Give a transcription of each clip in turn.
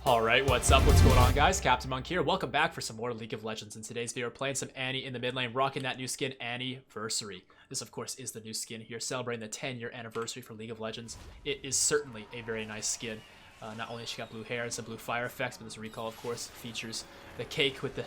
Alright, what's up? What's going on, guys? CaptainMonk here. Welcome back for some more League of Legends. In today's video, we're playing some Annie in the mid lane, rocking that new skin, Annie-versary. This, of course, is the new skin here, celebrating the 10-year anniversary for League of Legends. It is certainly a very nice skin. Not only has she got blue hair and some blue fire effects, but this recall, of course, features the cake with the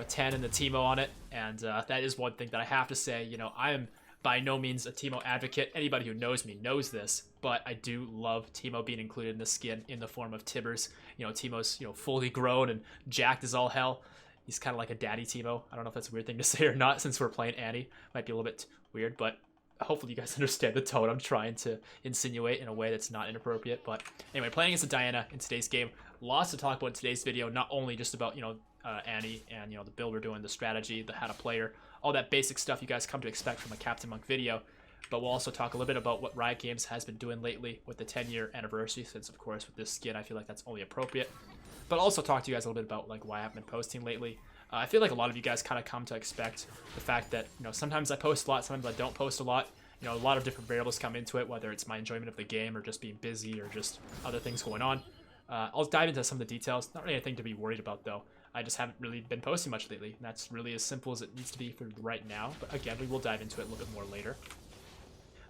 10 and the TEEMO on it. And that is one thing that I have to say. I am by no means a TEEMO advocate. Anybody who knows me knows this, but I do love TEEMO being included in the skin in the form of Tibbers. TEEMO's fully grown and jacked as all hell. He's kind of like a daddy TEEMO. I don't know if that's a weird thing to say or not, since we're playing Annie. Might be a little bit weird, but hopefully you guys understand the tone I'm trying to insinuate in a way that's not inappropriate. But anyway, playing against a Diana in today's game. Lots to talk about in today's video, not only just about Annie and the build we're doing, the strategy, the how to play her, all that basic stuff you guys come to expect from a CaptainMonk video. But we'll also talk a little bit about what Riot Games has been doing lately with the 10-year anniversary, since of course with this skin I feel like that's only appropriate. But also talk to you guys a little bit about why I haven't been posting lately. I feel like a lot of you guys kind of come to expect the fact that sometimes I post a lot, sometimes I don't post a lot. A lot of different variables come into it, whether it's my enjoyment of the game or just being busy or just other things going on. I'll dive into some of the details. Not really anything to be worried about though. I just haven't really been posting much lately, and that's really as simple as it needs to be for right now. But again, we will dive into it a little bit more later.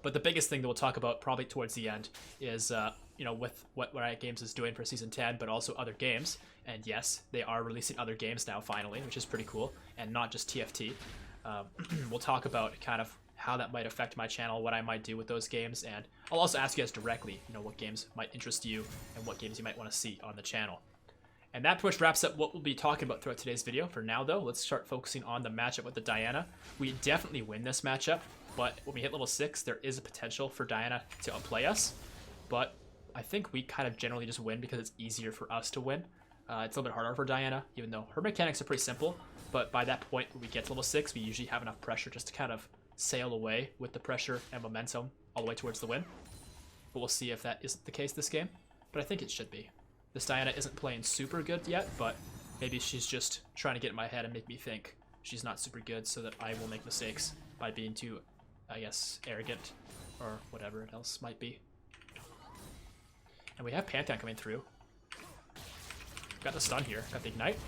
But the biggest thing that we'll talk about probably towards the end is, with what Riot Games is doing for Season 10, but also other games. And yes, they are releasing other games now finally, which is pretty cool, and not just TFT. We'll talk about kind of how that might affect my channel, what I might do with those games, and I'll also ask you guys directly, what games might interest you and what games you might want to see on the channel. And that pretty much wraps up what we'll be talking about throughout today's video. For now, though, let's start focusing on the matchup with the Diana. We definitely win this matchup, but when we hit level 6, there is a potential for Diana to outplay us. But I think we kind of generally just win because it's easier for us to win. It's a little bit harder for Diana, even though her mechanics are pretty simple. But by that point, when we get to level 6, we usually have enough pressure just to kind of sail away with the pressure and momentum all the way towards the win. But we'll see if that isn't the case this game. But I think it should be. This Diana isn't playing super good yet, but maybe she's just trying to get in my head and make me think she's not super good so that I will make mistakes by being too, I guess, arrogant or whatever it else might be. And we have Pantheon coming through. Got the stun here. Got the ignite.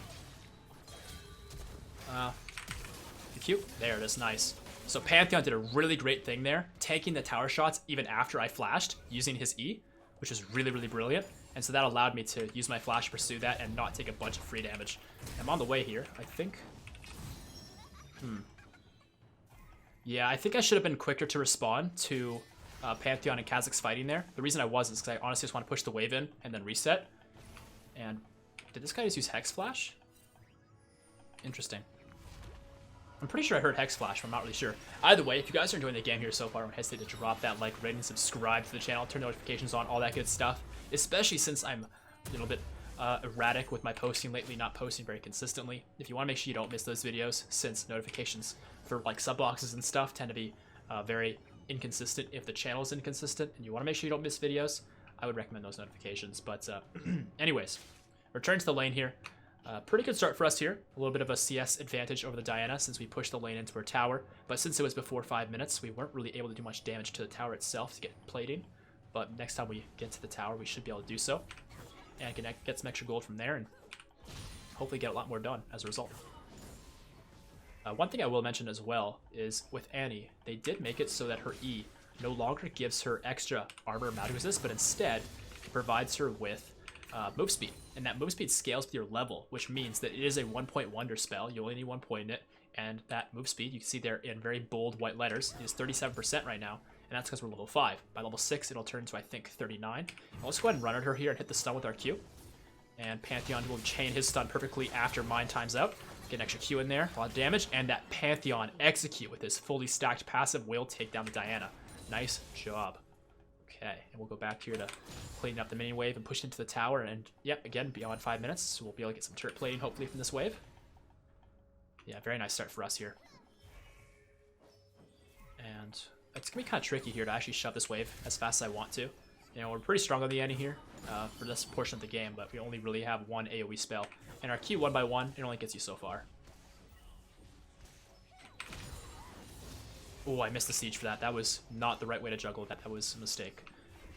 The Q. There it is. Nice. So Pantheon did a really great thing there, taking the tower shots even after I flashed, using his E, which was really, really brilliant. And so that allowed me to use my flash to pursue that and not take a bunch of free damage. I'm on the way here, I think. Yeah, I think I should have been quicker to respond to Pantheon and Kha'Zix fighting there. The reason I was is because I honestly just want to push the wave in and then reset. And did this guy just use Hex Flash? Interesting. I'm pretty sure I heard Hex Flash, but I'm not really sure. Either way, if you guys are enjoying the game here so far, don't hesitate to drop that like, rating, subscribe to the channel, turn notifications on, all that good stuff. Especially since I'm a little bit erratic with my posting lately, not posting very consistently. If you want to make sure you don't miss those videos, since notifications for sub boxes and stuff tend to be very inconsistent if the channel is inconsistent, and you want to make sure you don't miss videos, I would recommend those notifications. But anyways, return to the lane here. Pretty good start for us here. A little bit of a CS advantage over the Diana since we pushed the lane into her tower. But since it was before 5 minutes, we weren't really able to do much damage to the tower itself to get plating. But next time we get to the tower, we should be able to do so. And get some extra gold from there and hopefully get a lot more done as a result. One thing I will mention as well is with Annie, they did make it so that her E no longer gives her extra armor magic resist, but instead it provides her with move speed. And that move speed scales with your level, which means that it is a 1-point wonder spell. You only need 1 point in it. And that move speed, you can see there in very bold white letters, is 37% right now. And that's because we're level 5. By level 6, it'll turn to, I think, 39. Let's go ahead and run at her here and hit the stun with our Q. And Pantheon will chain his stun perfectly after mine times out. Get an extra Q in there, a lot of damage. And that Pantheon execute with his fully stacked passive will take down the Diana. Nice job. Okay, and we'll go back here to clean up the mini wave and push into the tower. And, yep, again, beyond 5 minutes, so we'll be able to get some turret plating, hopefully, from this wave. Yeah, very nice start for us here. And it's going to be kind of tricky here to actually shove this wave as fast as I want to. We're pretty strong on the Annie here for this portion of the game, but we only really have one AoE spell. And our Q 1x1, it only gets you so far. Oh, I missed the siege for that. That was not the right way to juggle that. That was a mistake.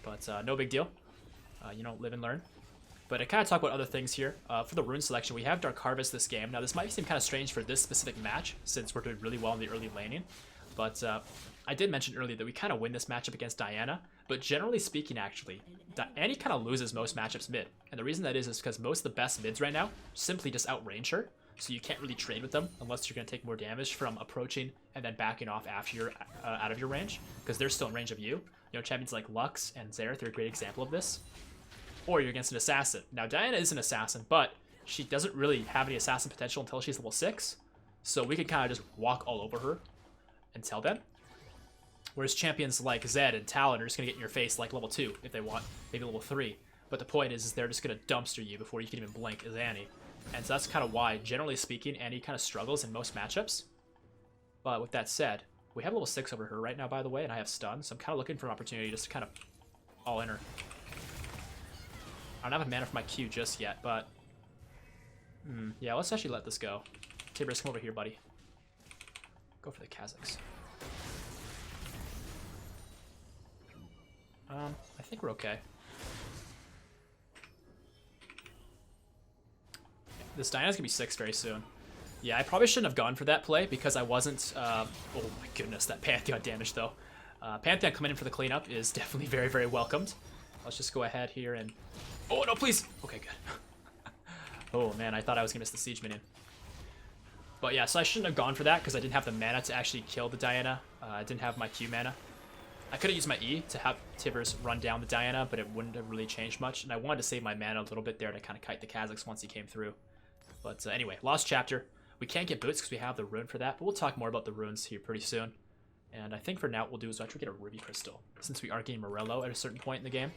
But no big deal. Live and learn. But I kind of talk about other things here. For the rune selection, we have Dark Harvest this game. Now, this might seem kind of strange for this specific match, since we're doing really well in the early laning. But I did mention earlier that we kind of win this matchup against Diana. But generally speaking, actually, Annie kind of loses most matchups mid. And the reason that is because most of the best mids right now simply just outrange her. So you can't really trade with them unless you're going to take more damage from approaching and then backing off after you're out of your range. Because they're still in range of you. You know, champions like Lux and Xerath are a great example of this. Or you're against an assassin. Now, Diana is an assassin, but she doesn't really have any assassin potential until she's level 6. So we can kind of just walk all over her until then. Whereas champions like Zed and Talon are just going to get in your face like level 2 if they want, maybe level 3. But the point is they're just going to dumpster you before you can even blink as Annie. And so that's kind of why, generally speaking, Annie kind of struggles in most matchups. But with that said, we have level 6 over her right now, by the way, and I have stun. So I'm kind of looking for an opportunity just to kind of all in her. I don't have a mana for my Q just yet, but... yeah, let's actually let this go. Tibbers, come over here, buddy. Go for the Kazakhs. I think we're okay. This Diana's gonna be 6 very soon. Yeah, I probably shouldn't have gone for that play because I wasn't... oh my goodness, that Pantheon damage, though. Pantheon coming in for the cleanup is definitely very, very welcomed. Let's just go ahead here and... Oh, no, please! Okay, good. Oh, man, I thought I was going to miss the siege minion. But yeah, so I shouldn't have gone for that because I didn't have the mana to actually kill the Diana. I didn't have my Q mana. I could have used my E to have Tibbers run down the Diana, but it wouldn't have really changed much. And I wanted to save my mana a little bit there to kind of kite the Kazakhs once he came through. But anyway, lost chapter. We can't get boots because we have the rune for that, but we'll talk more about the runes here pretty soon. And I think for now what we'll do is actually get a Ruby Crystal, since we are getting Morello at a certain point in the game.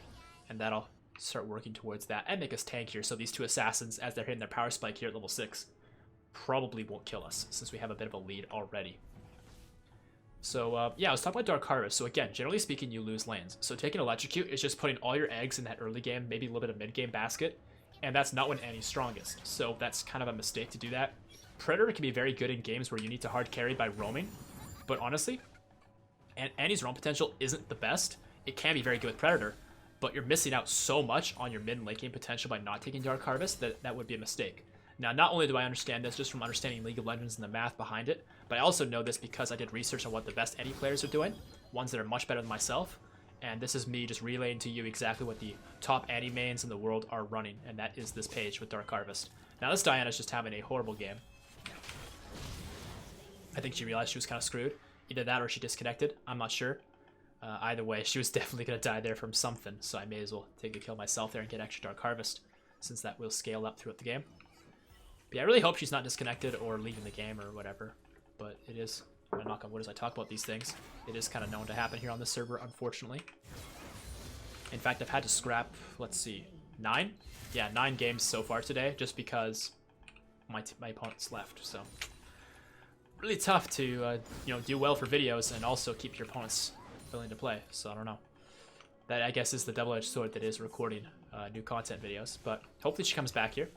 And that'll start working towards that and make us tankier, so these two assassins, as they're hitting their power spike here at level 6, probably won't kill us, since we have a bit of a lead already. So, yeah, let's talk about Dark Harvest. So again, generally speaking, you lose lanes. So taking Electrocute is just putting all your eggs in that early game, maybe a little bit of mid-game basket, and that's not when Annie's strongest. So that's kind of a mistake to do that. Predator can be very good in games where you need to hard carry by roaming, but honestly, Annie's roam potential isn't the best. It can be very good with Predator, but you're missing out so much on your mid and late game potential by not taking Dark Harvest that would be a mistake. Now, not only do I understand this just from understanding League of Legends and the math behind it, but I also know this because I did research on what the best Annie players are doing, ones that are much better than myself, and this is me just relaying to you exactly what the top Annie mains in the world are running, and that is this page with Dark Harvest. Now, this Diana's just having a horrible game. I think she realized she was kind of screwed. Either that or she disconnected. I'm not sure. Either way, she was definitely going to die there from something, so I may as well take the kill myself there and get extra Dark Harvest, since that will scale up throughout the game. But yeah, I really hope she's not disconnected or leaving the game or whatever, but it is, I'm gonna knock on wood as I talk about these things, it is kind of known to happen here on this server, unfortunately. In fact, I've had to scrap, let's see, 9? Yeah, 9 games so far today, just because my opponents left, so... Really tough to, you know, do well for videos and also keep your opponents willing to play, so I don't know. That, I guess, is the double-edged sword that is recording new content videos, but hopefully she comes back here.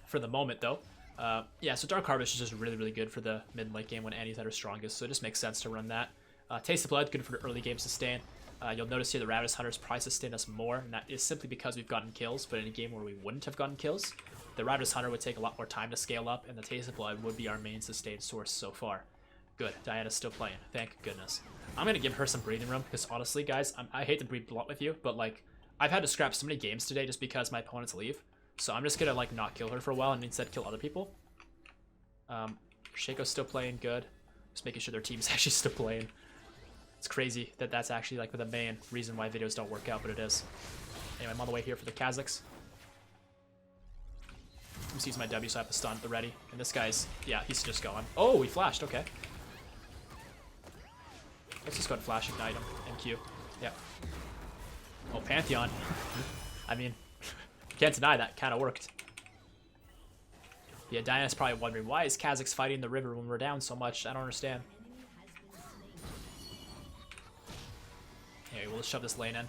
For the moment, though, yeah, so Dark Harvest is just really, really good for the mid and late game when Annie's at her strongest, so it just makes sense to run that. Taste of Blood, good for the early game sustain. You'll notice here the Ravenous Hunters probably sustain us more, and that is simply because we've gotten kills, but in a game where we wouldn't have gotten kills, the Ravenous Hunter would take a lot more time to scale up, and the Taste of Blood would be our main sustained source so far. Good, Diana's still playing, thank goodness. I'm going to give her some breathing room, because honestly, guys, I hate to be blunt with you, but like, I've had to scrap so many games today just because my opponents leave. So I'm just going to like not kill her for a while and instead kill other people. Shaco's still playing good. Just making sure their team's actually still playing. It's crazy that that's actually like the main reason why videos don't work out, but it is. Anyway, I'm on the way here for the Kazakhs. I'm just using my W so I have the stun at the ready. And this guy's, yeah, he's just going. Oh, he flashed, okay. Let's just go ahead and flash ignite him and Q. Yeah. Oh, Pantheon. I mean, can't deny that kind of worked. Yeah, Diana's probably wondering, why is Kazakhs fighting the river when we're down so much? I don't understand. Anyway, we'll just shove this lane in.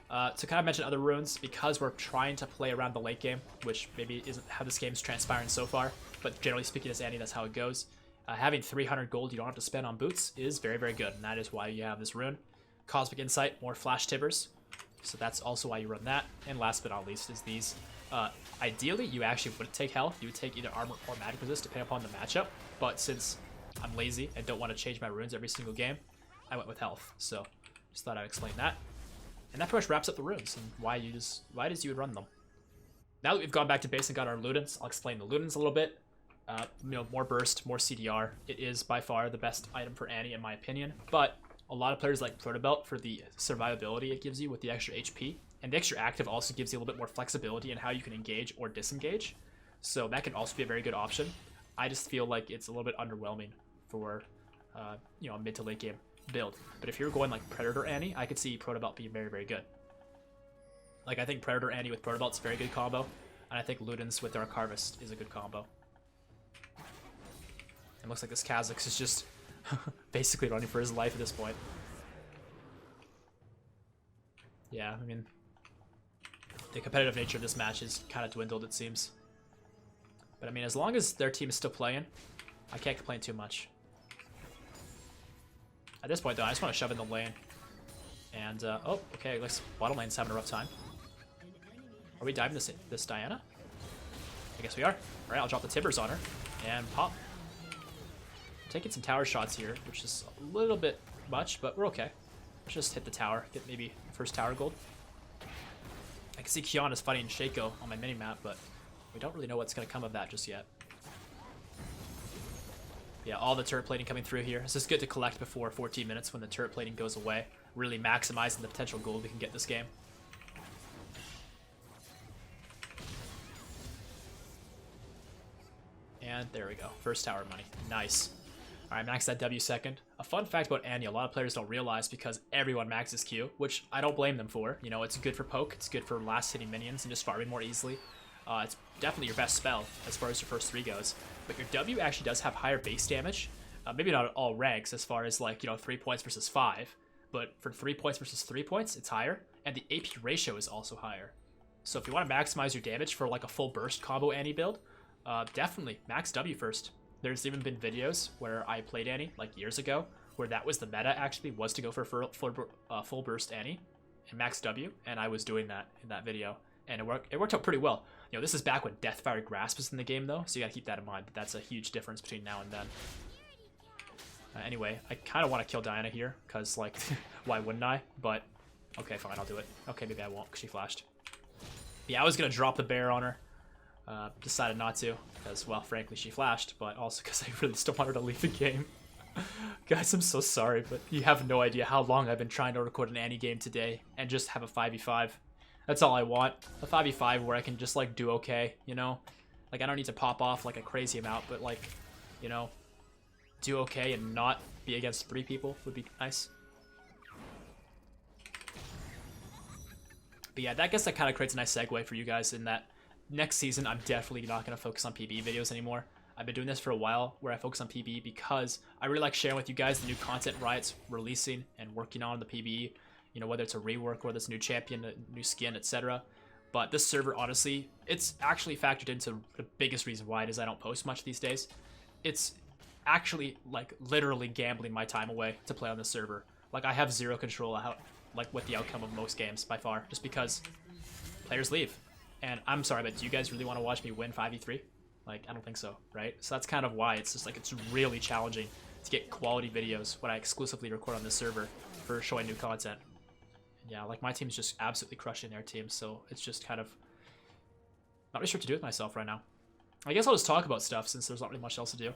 To kind of mention other runes, because we're trying to play around the late game, which maybe isn't how this game's transpiring so far, but generally speaking as Annie, that's how it goes. Having 300 gold you don't have to spend on boots is very, very good, and that is why you have this rune. Cosmic Insight, more Flash Tibbers. So that's also why you run that. And last but not least is these. Ideally, you actually wouldn't take health. You would take either armor or magic resist depending upon the matchup. But since I'm lazy and don't want to change my runes every single game, I went with health. So just thought I'd explain that. And that pretty much wraps up the runes and why you would run them. Now that we've gone back to base and got our Ludens, I'll explain the Ludens a little bit. More burst, more CDR. It is by far the best item for Annie in my opinion. But a lot of players like Protobelt for the survivability it gives you with the extra HP. And the extra active also gives you a little bit more flexibility in how you can engage or disengage. So that can also be a very good option. I just feel like it's a little bit underwhelming for a mid to late game build. But if you're going like Predator Annie, I could see Protobelt being very, very good. Like I think Predator Annie with Protobelt's a very good combo. And I think Ludens with Dark Harvest is a good combo. It looks like this Kha'Zix is just basically running for his life at this point. Yeah, I mean, the competitive nature of this match is kind of dwindled, it seems. But I mean, as long as their team is still playing, I can't complain too much. At this point, though, I just want to shove in the lane. And, oh, okay, looks bottom lane's having a rough time. Are we diving this Diana? I guess we are. Alright, I'll drop the Tibbers on her. And pop. Taking some tower shots here, which is a little bit much, but we're okay. Let's just hit the tower, get maybe first tower gold. I can see Kiana's fighting Shaco on my minimap, but we don't really know what's going to come of that just yet. Yeah, all the turret plating coming through here. This is good to collect before 14 minutes when the turret plating goes away, really maximizing the potential gold we can get this game. And there we go, first tower money, nice. Alright, max that W second. A fun fact about Annie, a lot of players don't realize because everyone maxes Q, which I don't blame them for. You know, it's good for poke, it's good for last hitting minions and just farming more easily. It's definitely your best spell as far as your first 3 goes. But your W actually does have higher base damage. Maybe not at all ranks as far as like, 3 points versus 5. But for 3 points versus 3 points, it's higher. And the AP ratio is also higher. So if you want to maximize your damage for like a full burst combo Annie build, definitely max W first. There's even been videos where I played Annie, like years ago, where that was the meta actually, was to go for full burst Annie and max W, and I was doing that in that video, and it worked out pretty well. This is back when Deathfire Grasp is in the game though, so you gotta keep that in mind, but that's a huge difference between now and then. Anyway, I kind of want to kill Diana here, because like, why wouldn't I? But, okay, fine, I'll do it. Okay, maybe I won't, because she flashed. Yeah, I was gonna drop the bear on her. Decided not to, because, well, frankly, she flashed, but also because I really still want her to leave the game. Guys, I'm so sorry, but you have no idea how long I've been trying to record an Annie game today and just have a 5v5. That's all I want. A 5v5 where I can just, like, do okay, you know? Like, I don't need to pop off, like, a crazy amount, but, like, do okay and not be against 3 people would be nice. But yeah, I guess that kind of creates a nice segue for you guys in that next season, I'm definitely not going to focus on PBE videos anymore. I've been doing this for a while where I focus on PBE because I really like sharing with you guys the new content Riot's releasing and working on the PBE. Whether it's a rework, whether it's a new champion, a new skin, etc. But this server, honestly, it's actually factored into the biggest reason why it is I don't post much these days. It's actually, like, literally gambling my time away to play on this server. Like, I have zero control of with the outcome of most games by far, just because players leave. And I'm sorry, but do you guys really want to watch me win 5v3? Like, I don't think so, right? So that's kind of why it's just like, it's really challenging to get quality videos when I exclusively record on this server for showing new content. Yeah, like my team's just absolutely crushing their team, so it's just kind of not really sure what to do with myself right now. I guess I'll just talk about stuff since there's not really much else to do.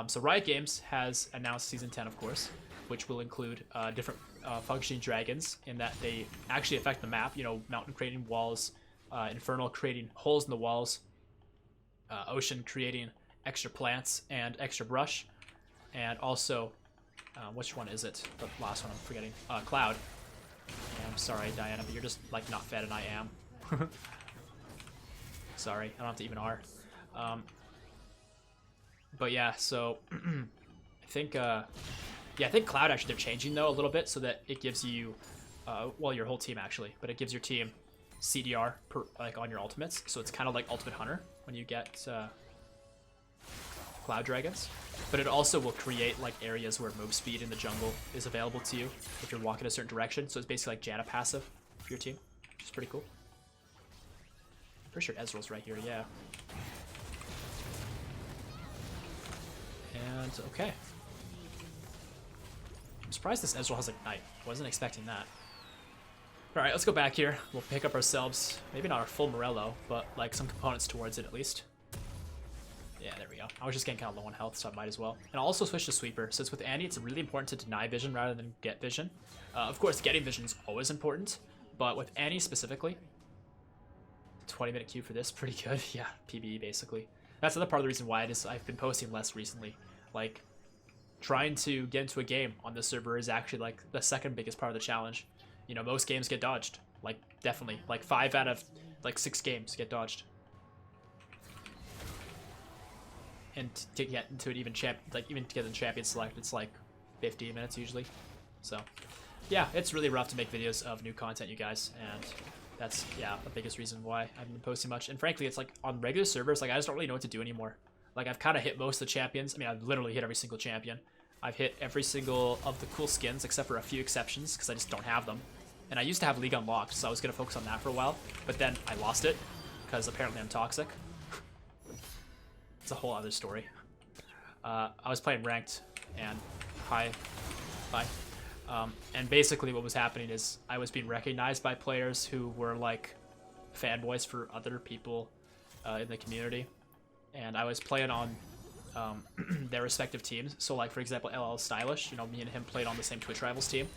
So Riot Games has announced Season 10, of course, which will include different functioning dragons in that they actually affect the map. Mountain creating walls, Infernal creating holes in the walls, Ocean creating extra plants and extra brush, and also, which one is it? The last one I'm forgetting. Cloud. Yeah, I'm sorry, Diana, but you're just, like, not fed, and I am. Sorry, I don't have to even R. But yeah, so, I think Cloud, actually, they're changing, though, a little bit, so that it gives you, well, your whole team, actually, but it gives your team CDR, on your ultimates, so it's kind of like Ultimate Hunter, when you get, cloud dragons, but it also will create like areas where move speed in the jungle is available to you if you're walking a certain direction. So it's basically like Janna passive for your team, which is pretty cool. Pretty sure Ezreal's right here, yeah. And okay. I'm surprised this Ezreal has Ignite. Wasn't expecting that. Alright, let's go back here. We'll pick up ourselves, maybe not our full Morello, but like some components towards it at least. Yeah, there we go. I was just getting kind of low on health, so I might as well. And I'll also switch to Sweeper. Since with Annie, it's really important to deny vision rather than get vision. Of course, getting vision is always important, but with Annie specifically, 20-minute queue for this, pretty good. Yeah, PBE basically. That's another part of the reason why I've been posting less recently. Like, trying to get into a game on this server is actually like the second biggest part of the challenge. You know, most games get dodged. Like, definitely. Like 5 out of like 6 games get dodged. And to get into it even to get the champion select, it's like 15 minutes usually. So yeah, it's really rough to make videos of new content, you guys, and that's, yeah, the biggest reason why I haven't been posting much. And frankly, it's like on regular servers, like I just don't really know what to do anymore. Like I've kind of hit most of the champions. I mean, I've literally hit every single champion. I've hit every single of the cool skins except for a few exceptions because I just don't have them. And I used to have League unlocked, so I was going to focus on that for a while, but then I lost it because apparently I'm toxic. It's a whole other story. I was playing ranked, and bye. And basically what was happening is I was being recognized by players who were like fanboys for other people in the community, and I was playing on their respective teams. So like, for example, LL Stylish, you know, me and him played on the same Twitch Rivals team,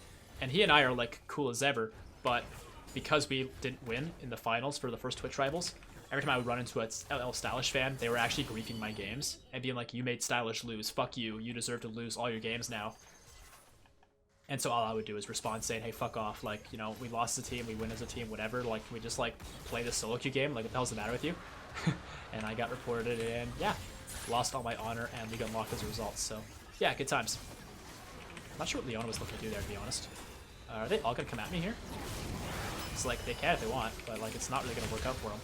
and he and I are like cool as ever, but because we didn't win in the finals for the first Twitch Rivals, every time I would run into a LL Stylish fan, they were actually griefing my games and being like, you made Stylish lose, fuck you, you deserve to lose all your games now. And so all I would do is respond saying, hey, fuck off, like, you know, we lost the team, we win as a team, whatever, like, we just like play the solo queue game, like, what the hell's the matter with you? And I got reported, and yeah, lost all my honor and League unlocked as a result. So yeah, good times. I'm not sure what Leona was looking to do there, to be honest. Are they all gonna come at me here? It's like, they can if they want, but like, it's not really gonna work out for them.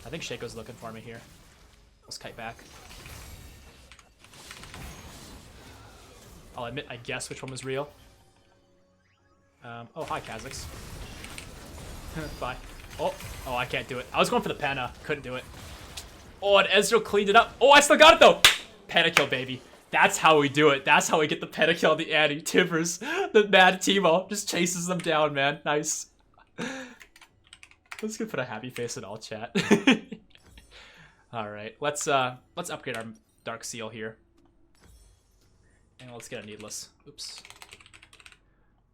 I think Shaco's looking for me here. Let's kite back. I'll admit, I guess which one was real. Oh, hi, Kha'Zix. Bye. Oh, I can't do it. I was going for the Penta. Couldn't do it. Oh, and Ezreal cleaned it up. Oh, I still got it, though. Penta kill, baby. That's how we do it. That's how we get the Penta kill on the Annie. Tibbers, the mad TEEMO, just chases them down, man. Nice. Let's go put a happy face in all chat. All right, let's upgrade our Dark Seal here, and let's get a needless. Oops.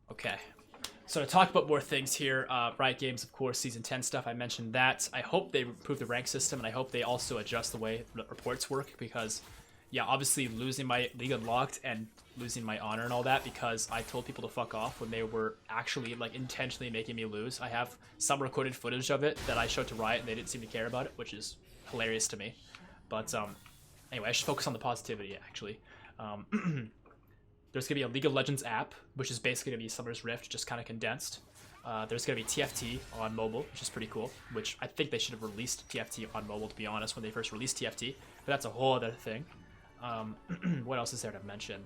Okay. So to talk about more things here, Riot Games, of course, Season 10 stuff, I mentioned that. I hope they improve the rank system, and I hope they also adjust the way reports work, because, yeah, obviously losing my League unlocked and losing my honor and all that because I told people to fuck off when they were actually, like, intentionally making me lose. I have some recorded footage of it that I showed to Riot, and they didn't seem to care about it, which is hilarious to me. But, anyway, I should focus on the positivity, actually. There's going to be a League of Legends app, which is basically going to be Summer's Rift, just kind of condensed. There's going to be TFT on mobile, which is pretty cool, which I think they should have released TFT on mobile, to be honest, when they first released TFT. But that's a whole other thing. What else is there to mention?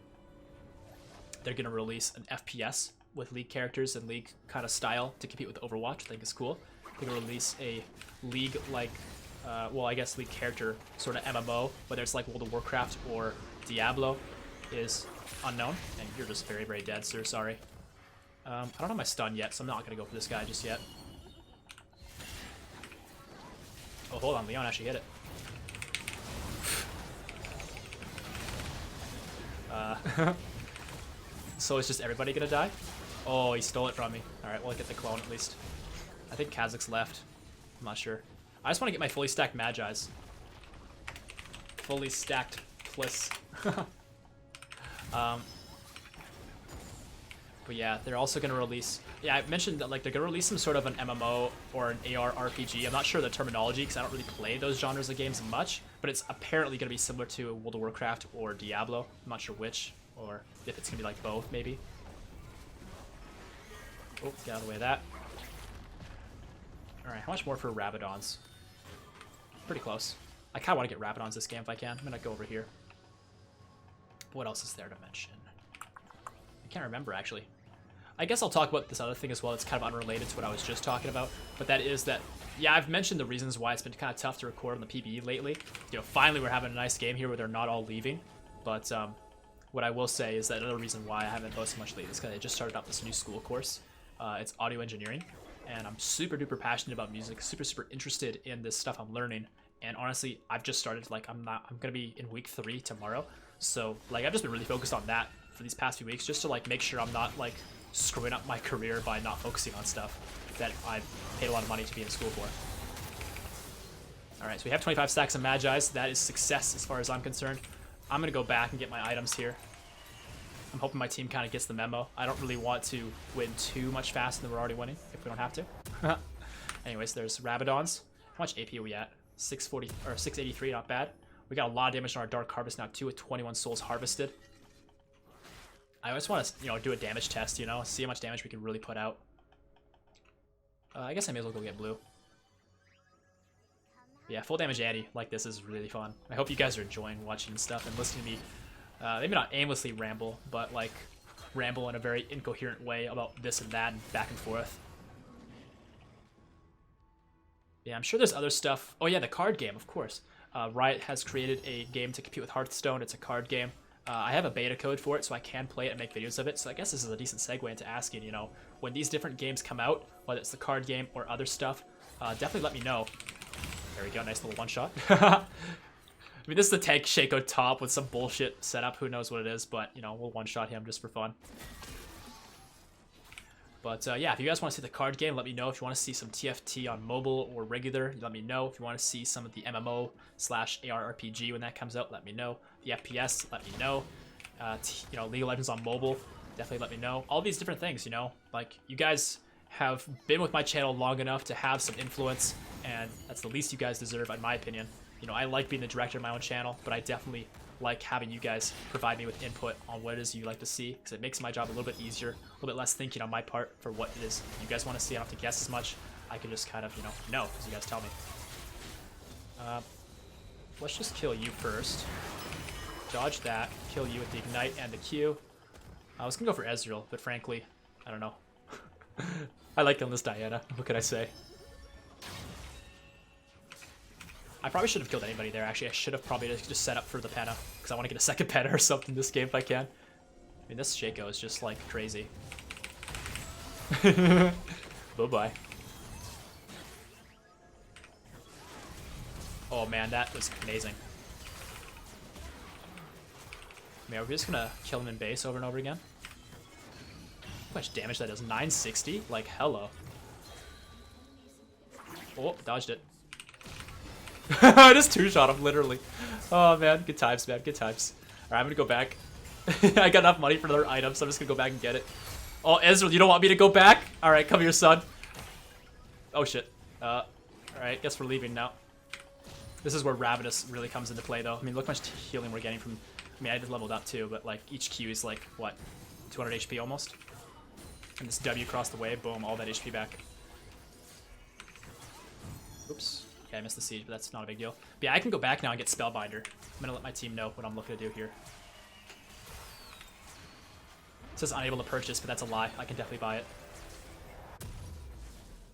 They're going to release an FPS with League characters and League kind of style to compete with Overwatch. I think is cool. They're going to release a League-like, well, I guess League character sort of MMO, whether it's like World of Warcraft or Diablo, is unknown, and you're just very, very dead, sir. Sorry. I don't have my stun yet, so I'm not going to go for this guy just yet. Oh, hold on. Leon actually hit it. So is just everybody going to die? Oh, he stole it from me. Alright, well, I'll get the clone at least. I think Kha'Zix left. I'm not sure. I just want to get my fully stacked Magi's. Fully stacked Pliss. But yeah, they're also going to release... Yeah, I mentioned that like they're going to release some sort of an MMO or an AR RPG. I'm not sure the terminology because I don't really play those genres of games much, but it's apparently going to be similar to World of Warcraft or Diablo. I'm not sure which, or if it's going to be like both, maybe. Oh, get out of the way of that. Alright, how much more for Rabadons? Pretty close. I kind of want to get Rabadons this game if I can. I'm going to go over here. What else is there to mention? I can't remember, actually. I guess I'll talk about this other thing as well. It's kind of unrelated to what I was just talking about. But that is that, yeah, I've mentioned the reasons why it's been kind of tough to record on the PBE lately. You know, finally we're having a nice game here where they're not all leaving. But what I will say is that another reason why I haven't posted much lately is because I just started up this new school course. It's audio engineering. And I'm super duper passionate about music, super interested in this stuff I'm learning. And honestly, I've just started, like, I'm gonna be in week 3 tomorrow. So, like, I've just been really focused on that for these past few weeks, just to, like, make sure I'm not, like, screwing up my career by not focusing on stuff that I've paid a lot of money to be in school for. Alright, so we have 25 stacks of Magi's. That is success as far as I'm concerned. I'm gonna go back and get my items here. I'm hoping my team kind of gets the memo. I don't really want to win too much faster than we're already winning, if we don't have to. Anyways, there's Rabadons. How much AP are we at? 640 or 683, not bad. We got a lot of damage on our Dark Harvest now too, with 21 souls harvested. I just want to, you know, do a damage test, you know, see how much damage we can really put out. I guess I may as well go get blue. Yeah, full damage Annie like this is really fun. I hope you guys are enjoying watching stuff and listening to me. Maybe not aimlessly ramble, but like ramble in a very incoherent way about this and that and back and forth. Yeah, I'm sure there's other stuff. Oh yeah, the card game, of course. Riot has created a game to compete with Hearthstone. It's a card game. I have a beta code for it, so I can play it and make videos of it. So I guess this is a decent segue into asking, you know, when these different games come out, whether it's the card game or other stuff, definitely let me know. There we go, nice little one-shot. I mean, this is the tank Shaco top with some bullshit setup. Who knows what it is, but, you know, we'll one-shot him just for fun. But, yeah, if you guys want to see the card game, let me know. If you want to see some TFT on mobile or regular, let me know. If you want to see some of the MMO/ARRPG when that comes out, let me know. The FPS, let me know. You know, League of Legends on mobile, definitely let me know. All these different things, you know. Like, you guys have been with my channel long enough to have some influence, and that's the least you guys deserve, in my opinion. You know, I like being the director of my own channel, but I definitely like having you guys provide me with input on what it is you like to see, because it makes my job a little bit easier, a little bit less thinking on my part for what it is you guys want to see. I don't have to guess as much. I can just kind of, you know, because you guys tell me. Let's just kill you first. Dodge that, kill you with the Ignite and the Q. I was gonna go for Ezreal, but frankly, I don't know. I like killing this Diana, what could I say? I probably should have killed anybody there, actually. I should have probably just set up for the Penta, because I want to get a second Penta or something this game if I can. I mean, this Shaco is just, like, crazy. Bye-bye. Oh, man, that was amazing. Man, we're just gonna kill him in base over and over again. How much damage that does? 960? Like, hello. Oh, dodged it. I just two-shot him, literally. Oh, man. Good times, man. Good times. Alright, I'm gonna go back. I got enough money for another item, so I'm just gonna go back and get it. Oh, Ezreal, you don't want me to go back? Alright, come here, son. Oh, shit. Alright, guess we're leaving now. This is where Ravenous really comes into play, though. I mean, look how much healing we're getting from... I mean, I just leveled up, too, but, like, each Q is, like, what? 200 HP, almost? And this W across the way, boom, all that HP back. Oops. Okay, I missed the siege, but that's not a big deal. But yeah, I can go back now and get Spellbinder. I'm gonna let my team know what I'm looking to do here. It says unable to purchase, but that's a lie. I can definitely buy it.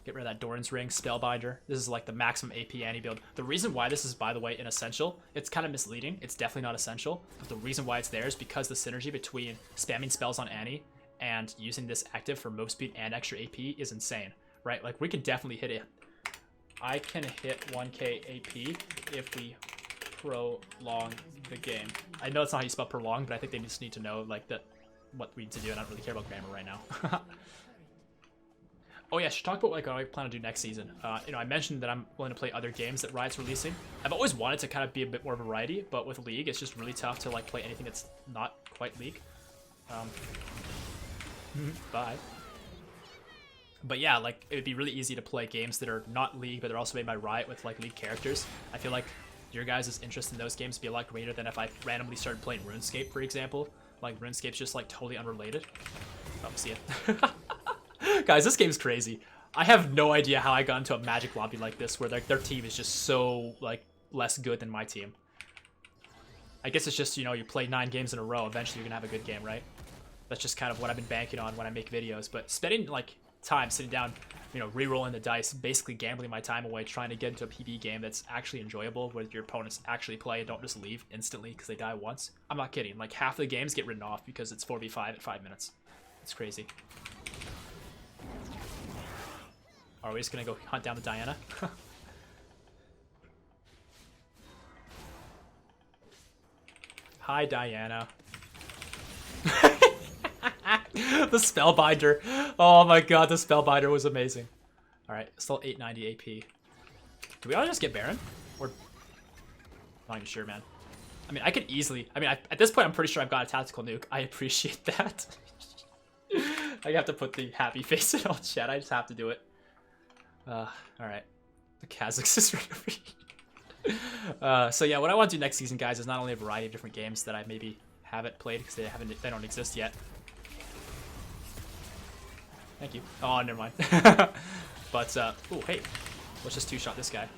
Get rid of that Doran's Ring, Spellbinder. This is like the maximum AP Annie build. The reason why this is, by the way, an essential, it's kind of misleading. It's definitely not essential. But the reason why it's there is because the synergy between spamming spells on Annie and using this active for move speed and extra AP is insane, right? Like, we can definitely hit it. I can hit 1k AP if we prolong the game. I know it's not how you spell prolong, but I think they just need to know, like, that what we need to do, and I don't really care about grammar right now. Oh yeah, I should talk about like what I plan to do next season. You know, I mentioned that I'm willing to play other games that Riot's releasing. I've always wanted to kind of be a bit more variety, but with League, it's just really tough to like play anything that's not quite League. Bye. But yeah, like, it would be really easy to play games that are not League, but they're also made by Riot with, like, League characters. I feel like your guys' interest in those games would be a lot greater than if I randomly started playing RuneScape, for example. Like, RuneScape's just, like, totally unrelated. Oh, see it. Guys, this game's crazy. I have no idea how I got into a Magic lobby like this, where their team is just so, like, less good than my team. I guess it's just, you know, you play 9 games in a row, eventually you're gonna have a good game, right? That's just kind of what I've been banking on when I make videos. But spending like time sitting down, you know, re-rolling the dice, basically gambling my time away, trying to get into a PB game that's actually enjoyable, where your opponents actually play and don't just leave instantly because they die once. I'm not kidding. Like half the games get written off because it's 4v5 at 5 minutes. It's crazy. Are we just gonna go hunt down the Diana? Hi, Diana. The Spellbinder. Oh my god, the Spellbinder was amazing. Alright, still 890 AP. Do we all just get Baron? Or... not even sure, man. I mean, I could easily... I mean, at this point, I'm pretty sure I've got a tactical nuke. I appreciate that. I have to put the happy face in all chat. I just have to do it. Alright. The Kazakhs is right over here. So yeah, what I want to do next season, guys, is not only a variety of different games that I maybe haven't played because they don't exist yet. Thank you. Oh, never mind. But oh hey, let's just two-shot this guy.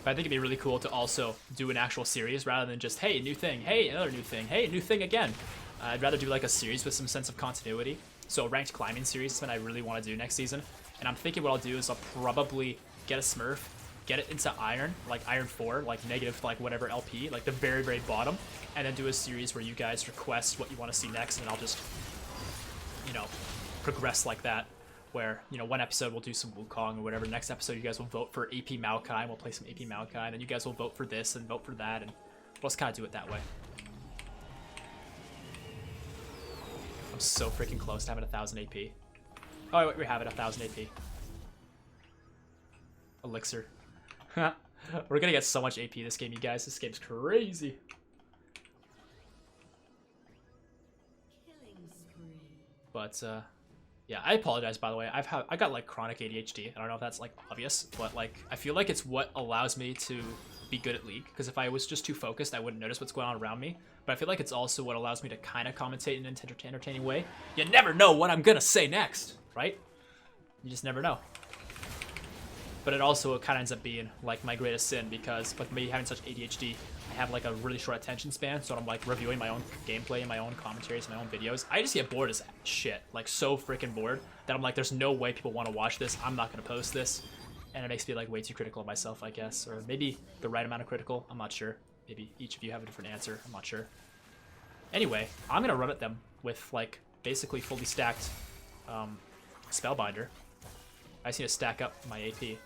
But I think it'd be really cool to also do an actual series rather than just, hey, new thing, hey, another new thing, hey, new thing again. I'd rather do like a series with some sense of continuity. So a ranked climbing series is what I really want to do next season. And I'm thinking what I'll do is I'll probably get a Smurf, get it into Iron, like Iron 4, like negative, like whatever LP, like the very, very bottom, and then do a series where you guys request what you want to see next, and I'll just, you know, progress like that, where, you know, one episode we'll do some Wukong or whatever, next episode you guys will vote for AP Maokai, and we'll play some AP Maokai, and then you guys will vote for this and vote for that, and we'll just kind of do it that way. I'm so freaking close to having 1000 AP. Oh, wait, we have it, 1000 AP. Elixir. We're gonna get so much AP this game, you guys. This game's crazy. But, yeah, I apologize, by the way. I got, like, chronic ADHD. I don't know if that's, like, obvious, but, like, I feel like it's what allows me to be good at League. Because if I was just too focused, I wouldn't notice what's going on around me. But I feel like it's also what allows me to kind of commentate in an entertaining way. You never know what I'm gonna say next, right? You just never know. But it also kind of ends up being, like, my greatest sin, because, like, me having such ADHD, I have, like, a really short attention span, so I'm, like, reviewing my own gameplay and my own commentaries, my own videos. I just get bored as shit, like, so freaking bored, that I'm like, there's no way people want to watch this, I'm not going to post this, and it makes me, like, way too critical of myself, I guess, or maybe the right amount of critical, I'm not sure. Maybe each of you have a different answer, I'm not sure. Anyway, I'm going to run at them with, like, basically fully stacked Spellbinder. I just need to stack up my AP.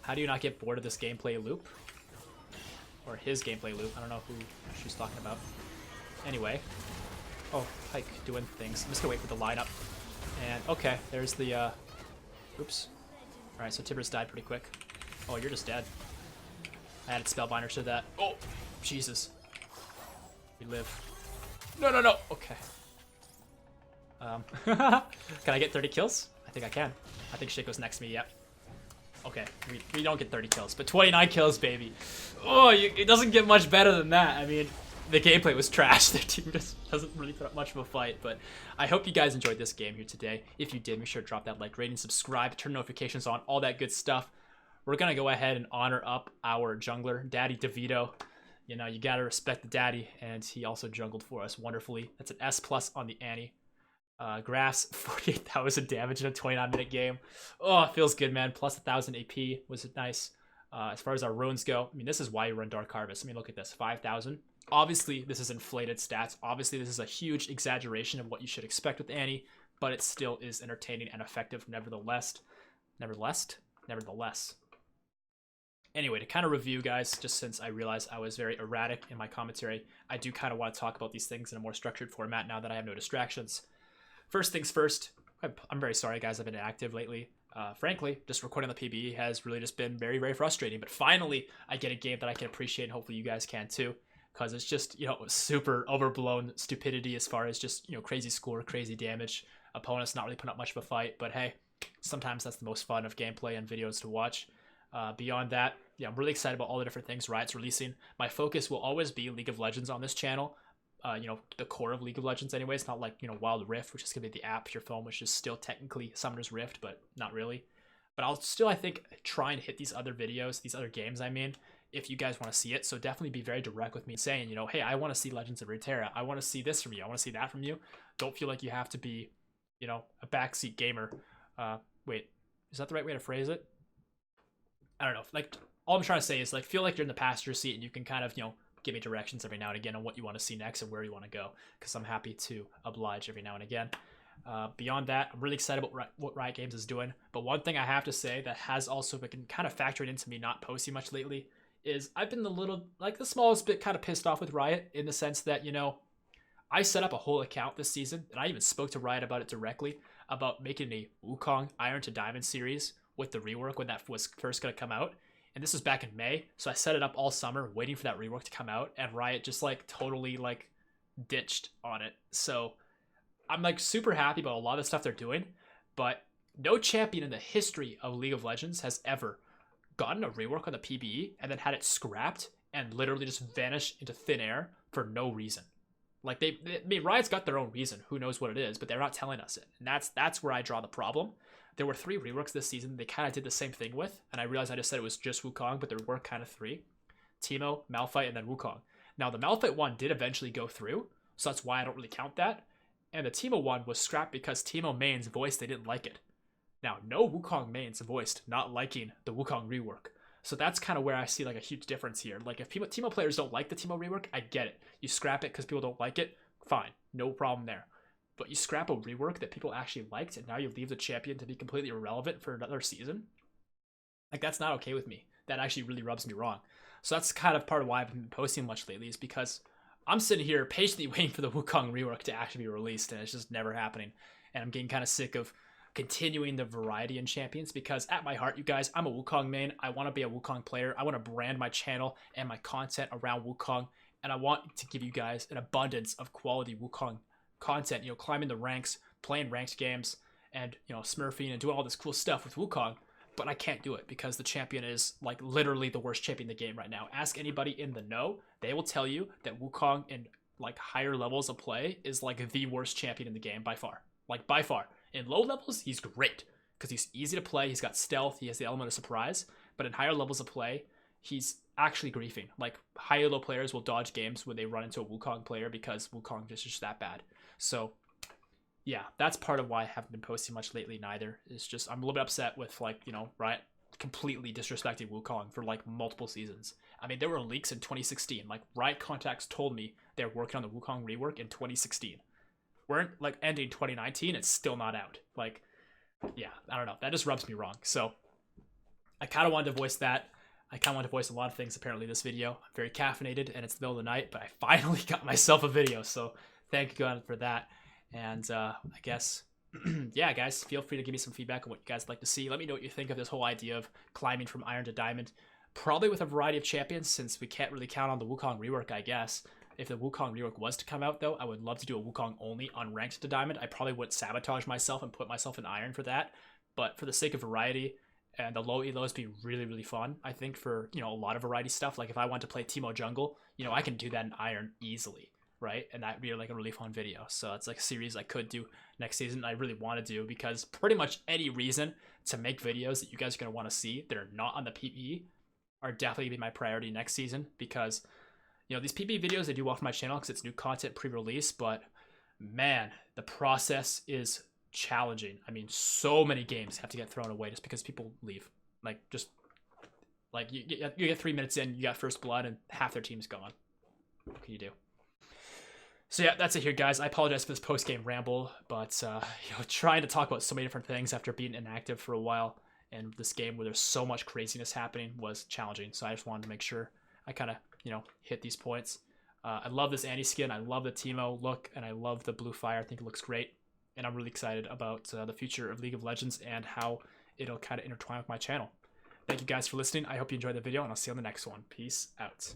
How do you not get bored of this gameplay loop? Or his gameplay loop. I don't know who she's talking about. Anyway. Oh, Pike doing things. I'm just gonna wait for the lineup. And, okay, there's the, oops. Alright, so Tibbers died pretty quick. Oh, you're just dead. I added Spellbinder to that. Oh, Jesus. We live. No, no, no! Okay. Can I get 30 kills? I think I can. I think Shaco's next to me, yep. Okay, we don't get 30 kills, but 29 kills, baby. Oh, it doesn't get much better than that. I mean, the gameplay was trash. Their team just doesn't really put up much of a fight, but I hope you guys enjoyed this game here today. If you did, make sure to drop that like, rating, subscribe, turn notifications on, all that good stuff. We're going to go ahead and honor up our jungler, Daddy DeVito. You know, you got to respect the daddy, and he also jungled for us wonderfully. That's an S+ on the Annie. Grass, 48,000 damage in a 29-minute game. Oh, it feels good, man. Plus 1,000 AP was nice. As far as our runes go, I mean, this is why you run Dark Harvest. I mean, look at this, 5,000. Obviously, this is inflated stats. Obviously, this is a huge exaggeration of what you should expect with Annie, but it still is entertaining and effective nevertheless. Nevertheless. Anyway, to kind of review, guys, just since I realized I was very erratic in my commentary, I do kind of want to talk about these things in a more structured format now that I have no distractions. First things first, I'm very sorry, guys, I've been inactive lately. Frankly, just recording the PBE has really just been very, very frustrating, but finally, I get a game that I can appreciate, and hopefully you guys can too, because it's just, you know, super overblown stupidity as far as just, you know, crazy score, crazy damage, opponents not really putting up much of a fight, but hey, sometimes that's the most fun of gameplay and videos to watch. Beyond that, yeah, I'm really excited about all the different things Riot's releasing. My focus will always be League of Legends on this channel. You know, the core of League of Legends anyways, not like, you know, Wild Rift, which is going to be the app for your phone, which is still technically Summoner's Rift, but not really. But I'll still, I think, try and hit these other videos, these other games, I mean, if you guys want to see it. So definitely be very direct with me saying, you know, hey, I want to see Legends of Runeterra. I want to see this from you. I want to see that from you. Don't feel like you have to be, you know, a backseat gamer. Wait, is that the right way to phrase it? I don't know. Like, all I'm trying to say is, like, feel like you're in the passenger seat and you can kind of, you know, give me directions every now and again on what you want to see next and where you want to go, because I'm happy to oblige every now and again. Beyond that, I'm really excited about what Riot Games is doing. But one thing I have to say that has also been kind of factored into me not posting much lately is I've been the smallest bit kind of pissed off with Riot, in the sense that, you know, I set up a whole account this season, and I even spoke to Riot about it directly, about making a Wukong Iron to Diamond series with the rework when that was first going to come out. And this was back in May, so I set it up all summer waiting for that rework to come out, and Riot just like totally like ditched on it. So I'm like super happy about a lot of the stuff they're doing, but no champion in the history of League of Legends has ever gotten a rework on the PBE and then had it scrapped and literally just vanished into thin air for no reason. Like I mean, Riot's got their own reason. Who knows what it is, but they're not telling us it. And that's where I draw the problem. There were 3 reworks this season they kind of did the same thing with, and I realized I just said it was just Wukong, but there were kind of 3. Teemo, Malphite, and then Wukong. Now, the Malphite one did eventually go through, so that's why I don't really count that. And the Teemo one was scrapped because Teemo mains voiced they didn't like it. Now, no Wukong mains voiced not liking the Wukong rework. So that's kind of where I see like a huge difference here. Like, if Teemo players don't like the Teemo rework, I get it. You scrap it because people don't like it, fine. No problem there. But you scrap a rework that people actually liked, and now you leave the champion to be completely irrelevant for another season? Like, that's not okay with me. That actually really rubs me wrong. So that's kind of part of why I've been posting much lately, is because I'm sitting here patiently waiting for the Wukong rework to actually be released, and it's just never happening. And I'm getting kind of sick of continuing the variety in champions, because at my heart, you guys, I'm a Wukong main. I want to be a Wukong player. I want to brand my channel and my content around Wukong, and I want to give you guys an abundance of quality Wukong content, you know, climbing the ranks, playing ranked games, and, you know, smurfing and doing all this cool stuff with Wukong. But I can't do it because the champion is like literally the worst champion in the game right now. Ask anybody in the know, they will tell you that Wukong in like higher levels of play is like the worst champion in the game by far. Like, by far. In low levels, he's great because he's easy to play, he's got stealth, he has the element of surprise. But in higher levels of play, he's actually griefing. Like, high elo players will dodge games when they run into a Wukong player because Wukong is just that bad. So yeah, that's part of why I haven't been posting much lately neither. It's just I'm a little bit upset with, like, you know, Riot completely disrespecting Wukong for like multiple seasons. I mean, there were leaks in 2016. Like, Riot contacts told me they're working on the Wukong rework in 2016. We're like ending 2019, it's still not out. Like, yeah, I don't know. That just rubs me wrong. So I kind of wanted to voice that. I kind of wanted to voice a lot of things apparently this video. I'm very caffeinated and it's the middle of the night, but I finally got myself a video. So thank you God for that. And I guess, yeah, guys, feel free to give me some feedback on what you guys would like to see. Let me know what you think of this whole idea of climbing from Iron to Diamond. Probably with a variety of champions, since we can't really count on the Wukong rework, I guess. If the Wukong rework was to come out, though, I would love to do a Wukong only on Ranked to Diamond. I probably would sabotage myself and put myself in Iron for that. But for the sake of variety and the low elos being really, really fun, I think for, you know, a lot of variety stuff, like if I want to play Teemo Jungle, you know, I can do that in Iron easily, right? And that'd be like a really fun video. So it's like a series I could do next season. I really want to do, because pretty much any reason to make videos that you guys are going to want to see that are not on the PPE are definitely going to be my priority next season, because, you know, these PPE videos, they do well for my channel because it's new content pre-release, but man, the process is challenging. I mean, so many games have to get thrown away just because people leave. Like, just like you get 3 minutes in, you got first blood and half their team's gone. What can you do? So yeah, that's it here, guys. I apologize for this post-game ramble, but you know, trying to talk about so many different things after being inactive for a while and this game where there's so much craziness happening was challenging. So I just wanted to make sure I kind of, you know, hit these points. I love this Annie skin. I love the Teemo look, and I love the blue fire. I think it looks great, and I'm really excited about the future of League of Legends and how it'll kind of intertwine with my channel. Thank you guys for listening. I hope you enjoyed the video, and I'll see you on the next one. Peace out.